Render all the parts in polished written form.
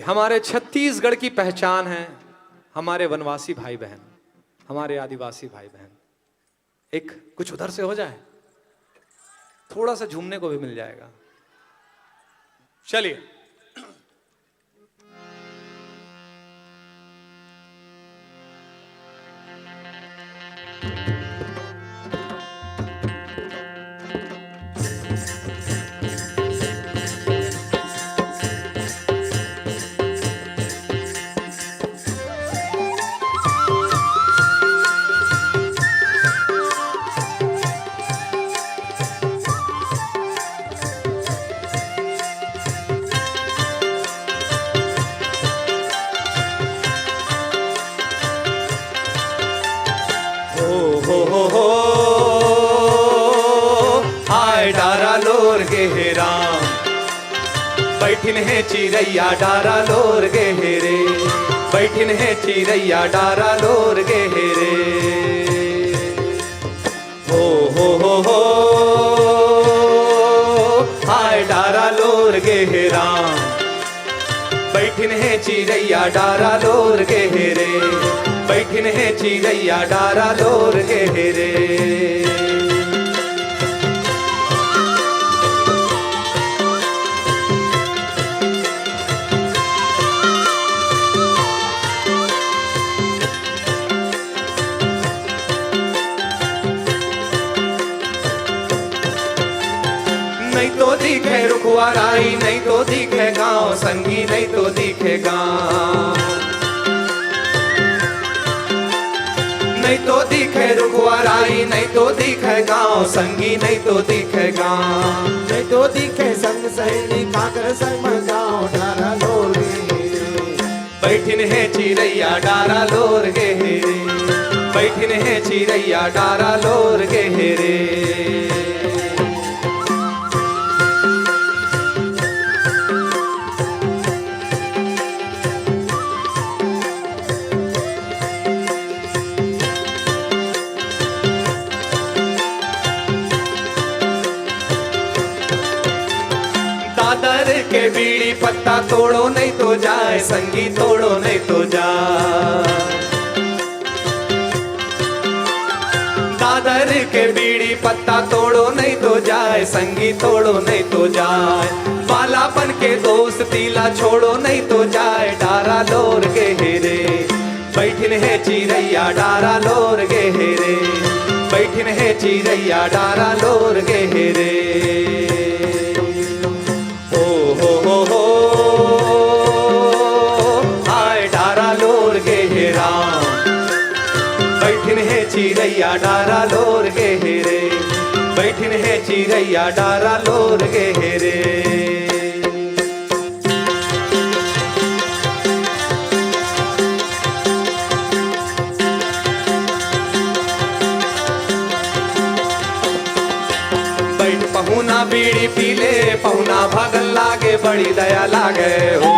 हमारे छत्तीसगढ़ की पहचान है हमारे वनवासी भाई बहन, हमारे आदिवासी भाई बहन। एक कुछ उधर से हो जाए, थोड़ा सा झूमने को भी मिल जाएगा। चलिए हो हाय डारा लोर गेहरा बैठिन है चिरैया डारा लोर गेहरे, बैठिन है चिरैया डारा लोर गेहरे। हो हाय डारा लोर गेहरा बैठिन है चिरैया डारा लोर गेहरे, बैठिन है चिरैया डारा लोर गेहरे। नहीं तो दिखे रुखवाराई, नहीं तो दिखे गांव संगी, नहीं तो दिखे गांव, नहीं तो दिखे रुखवाराई, नहीं तो दिखे गांव संगी, नहीं तो दिखे गांव, नहीं तो दिखे संग सहेली काकर संग गाँव डारा लोर गेहरे। बैठिन है चिरैया डारा लोर गेहरे, बैठिन है चिरैया डारा लोर गेहरे। दादर के बीड़ी पत्ता तोड़ो नहीं तो जाए संगी, तोड़ो नहीं तो जाए। दादर के बीड़ी पत्ता तोड़ो नहीं तो जाए संगी, तोड़ो नहीं तो जाए। बालापन के दोस्त तीला छोड़ो नहीं तो जाए डारा लोर गेहरे, बैठिन है चिरैया डारा लोर गेहरे, बैठिन है चिरैया डारा लोर गेहरे। हो हाय डारा लोर गेहरा बैठिन है चिरैया डारा लोर गेहरे, बैठिन है चिरैया डारा लोर गेहरे। पहुना बीड़ी पीले पहुना भगन लागे, बड़ी दया लागे हो।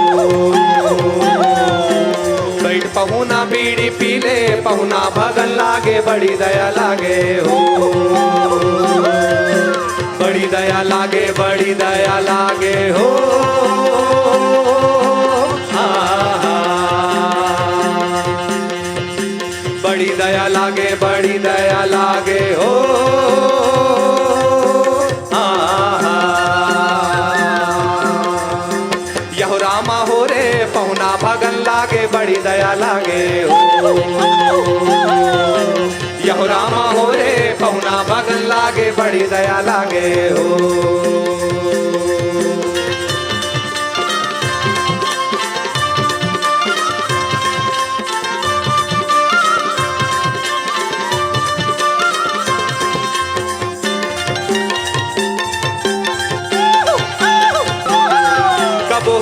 बैठ पहुना बीड़ी पीले पहुना भगन लागे, बड़ी दया लागे हो। बड़ी दया लागे, बड़ी दया लागे हो। बड़ी दया लागे, बड़ी दया लागे हो। यहो रामा हो रे पहुना भगन लागे, बड़ी दया लागे हो। यहो रामा हो रे पहुना भगन लागे, बड़ी दया लागे हो।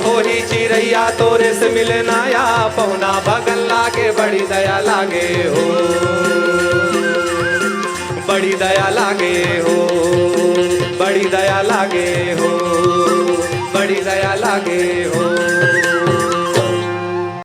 हो ही चिरैया तोरे से मिलना या पहुना भगन लागे, बड़ी दया लागे हो। बड़ी दया लागे हो, बड़ी दया लागे हो, बड़ी दया लागे हो।